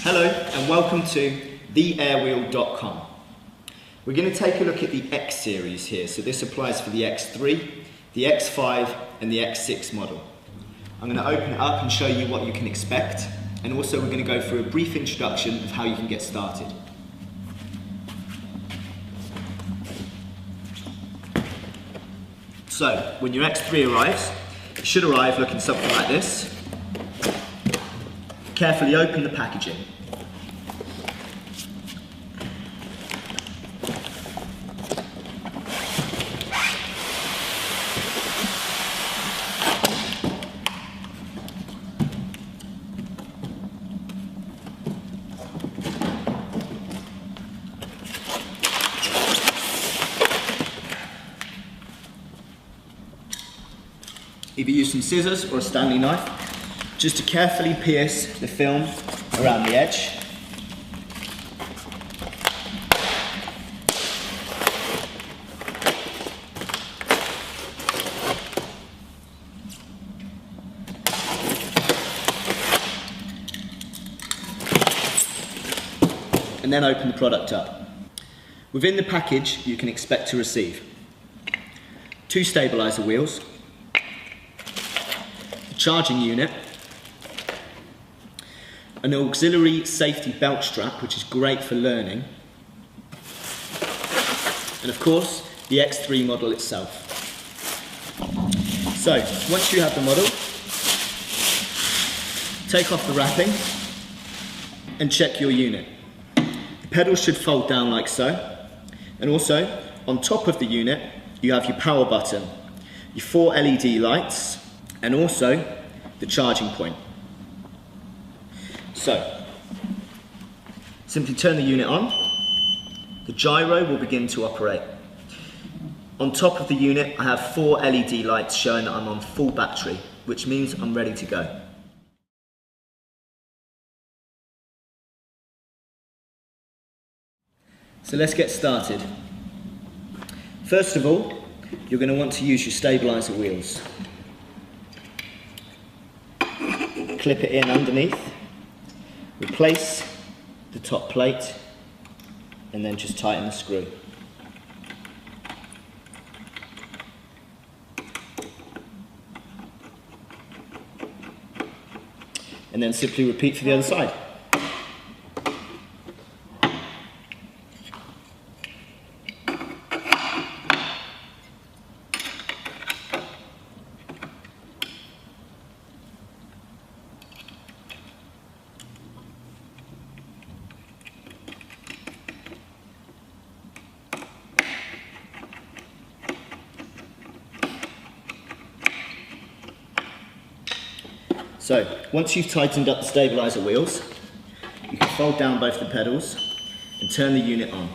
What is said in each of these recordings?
Hello and welcome to theairwheel.com. We're going to take a look at the X series here. So this applies for the X3, the X5 and the X6 model. I'm going to open it up and show you what you can expect, and also we're going to go through a brief introduction of how you can get started. So when your X3 arrives, it should arrive looking something like this. Carefully open the packaging. Either use some scissors or a Stanley knife just to carefully pierce the film around the edge. And then open the product up. Within the package you can expect to receive 2 stabilizer wheels, charging unit, an auxiliary safety belt strap, which is great for learning, and of course the X3 model itself. So once you have the model, take off the wrapping and check your unit. The pedals should fold down like so, and also on top of the unit you have your power button, your 4 LED lights, and also the charging point. So, simply turn the unit on. The gyro will begin to operate. On top of the unit, I have 4 LED lights showing that I'm on full battery, which means I'm ready to go. So let's get started. First of all, you're going to want to use your stabilizer wheels. Clip it in underneath, replace the top plate, and then just tighten the screw. And then simply repeat for the other side. So, once you've tightened up the stabilizer wheels, you can fold down both the pedals and turn the unit on.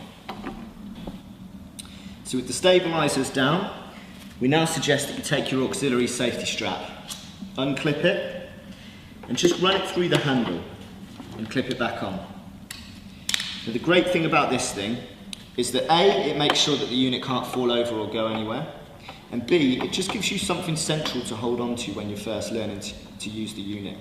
So with the stabilizers down, we now suggest that you take your auxiliary safety strap, unclip it, and just run it through the handle and clip it back on. Now the great thing about this thing is that A, it makes sure that the unit can't fall over or go anywhere, and B, it just gives you something central to hold on to when you're first learning to use the unit.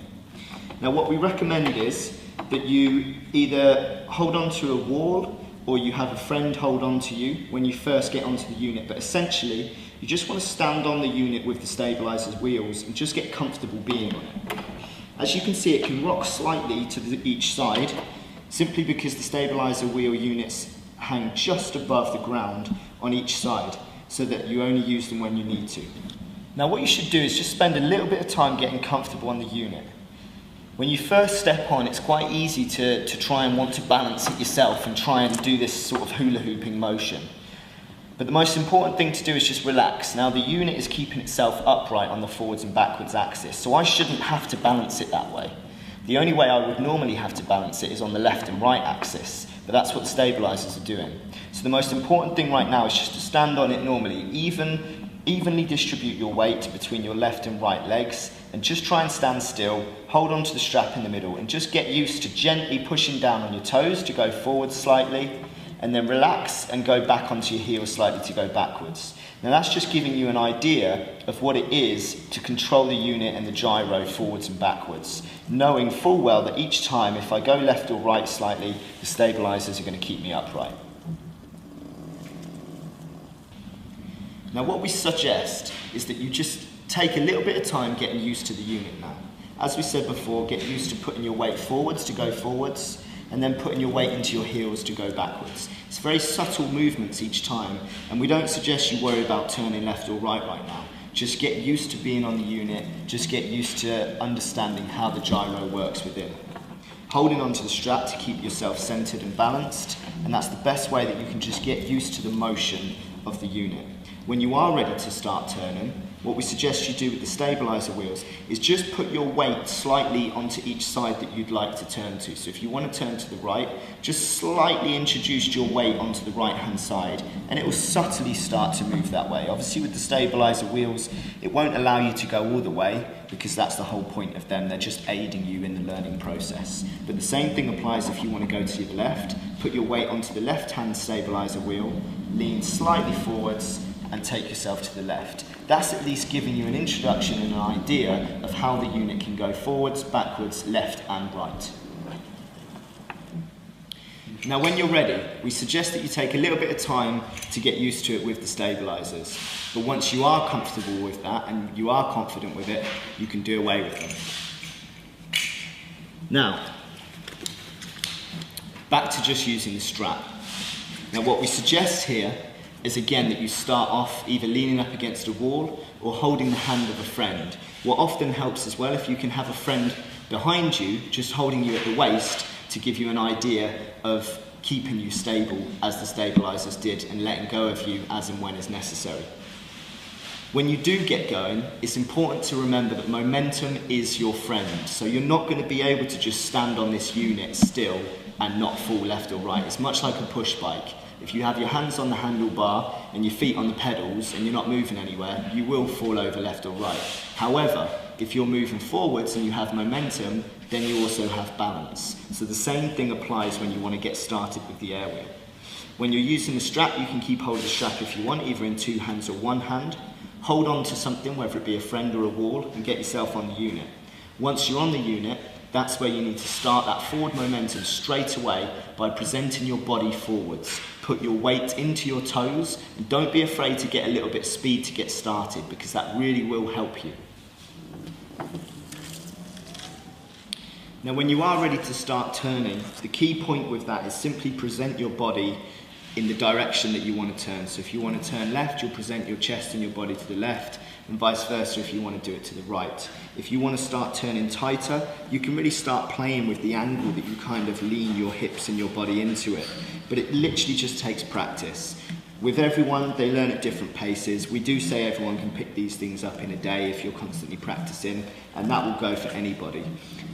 Now what we recommend is that you either hold on to a wall or you have a friend hold on to you when you first get onto the unit, but essentially you just want to stand on the unit with the stabilizer's wheels and just get comfortable being on it. As you can see, it can rock slightly to each side simply because the stabilizer wheel units hang just above the ground on each side, so that you only use them when you need to. Now what you should do is just spend a little bit of time getting comfortable on the unit. When you first step on, it's quite easy to try and want to balance it yourself and try and do this sort of hula hooping motion. But the most important thing to do is just relax. Now the unit is keeping itself upright on the forwards and backwards axis, so I shouldn't have to balance it that way. The only way I would normally have to balance it is on the left and right axis, but that's what the stabilizers are doing. So the most important thing right now is just to stand on it normally, evenly distribute your weight between your left and right legs, and just try and stand still, hold on to the strap in the middle, and just get used to gently pushing down on your toes to go forward slightly, and then relax and go back onto your heels slightly to go backwards. Now that's just giving you an idea of what it is to control the unit and the gyro forwards and backwards, knowing full well that each time if I go left or right slightly, the stabilizers are going to keep me upright. Now what we suggest is that you just take a little bit of time getting used to the unit now. As we said before, get used to putting your weight forwards to go forwards, and then putting your weight into your heels to go backwards. It's very subtle movements each time, and we don't suggest you worry about turning left or right now. Just get used to being on the unit, just get used to understanding how the gyro works within. Holding onto the strap to keep yourself centered and balanced, and that's the best way that you can just get used to the motion of the unit. When you are ready to start turning, what we suggest you do with the stabilizer wheels is just put your weight slightly onto each side that you'd like to turn to. So if you want to turn to the right, just slightly introduce your weight onto the right hand side and it will subtly start to move that way. Obviously with the stabilizer wheels, it won't allow you to go all the way because that's the whole point of them. They're just aiding you in the learning process. But the same thing applies if you want to go to the left. Put your weight onto the left hand stabilizer wheel, lean slightly forwards and take yourself to the left. That's at least giving you an introduction and an idea of how the unit can go forwards, backwards, left and right. Now when you're ready, we suggest that you take a little bit of time to get used to it with the stabilizers. But once you are comfortable with that and you are confident with it, you can do away with them. Now, back to just using the strap. Now what we suggest here is again that you start off either leaning up against a wall or holding the hand of a friend. What often helps as well, if you can have a friend behind you just holding you at the waist to give you an idea of keeping you stable as the stabilizers did and letting go of you as and when is necessary. When you do get going, it's important to remember that momentum is your friend. So you're not going to be able to just stand on this unit still and not fall left or right. It's much like a push bike. If you have your hands on the handlebar and your feet on the pedals and you're not moving anywhere, you will fall over left or right. However, if you're moving forwards and you have momentum, then you also have balance. So the same thing applies when you want to get started with the air wheel. When you're using the strap, you can keep hold of the strap if you want, either in two hands or one hand. Hold on to something, whether it be a friend or a wall, and get yourself on the unit. Once you're on the unit, that's where you need to start that forward momentum straight away by presenting your body forwards. Put your weight into your toes and don't be afraid to get a little bit of speed to get started because that really will help you. Now when you are ready to start turning, the key point with that is simply present your body in the direction that you want to turn. So if you want to turn left, you'll present your chest and your body to the left, and vice versa if you want to do it to the right. If you want to start turning tighter, you can really start playing with the angle that you kind of lean your hips and your body into it. But it literally just takes practice. With everyone, they learn at different paces. We do say everyone can pick these things up in a day if you're constantly practicing, and that will go for anybody.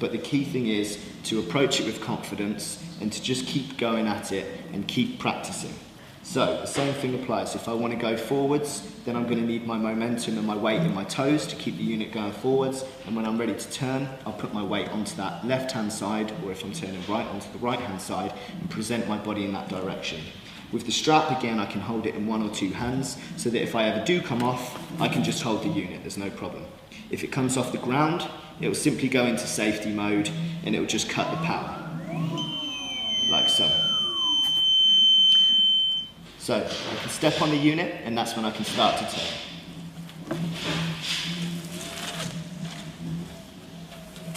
But the key thing is to approach it with confidence and to just keep going at it and keep practicing. So the same thing applies. If I want to go forwards, then I'm going to need my momentum and my weight in my toes to keep the unit going forwards. And when I'm ready to turn, I'll put my weight onto that left-hand side, or if I'm turning right, onto the right-hand side, and present my body in that direction. With the strap, again, I can hold it in one or two hands, so that if I ever do come off, I can just hold the unit, there's no problem. If it comes off the ground, it will simply go into safety mode, and it will just cut the power, like so. So I can step on the unit, and that's when I can start to turn.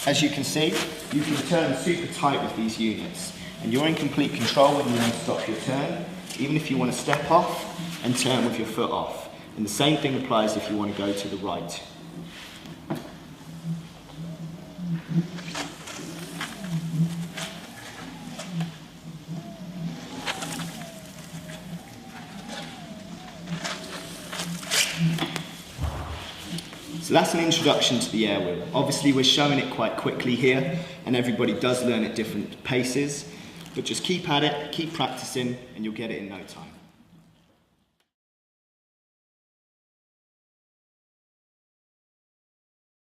As you can see, you can turn super tight with these units, and you're in complete control when you want to stop your turn, even if you want to step off and turn with your foot off. And the same thing applies if you want to go to the right. So that's an introduction to the air wheel. Obviously we're showing it quite quickly here, and everybody does learn at different paces, but just keep at it, keep practicing, and you'll get it in no time.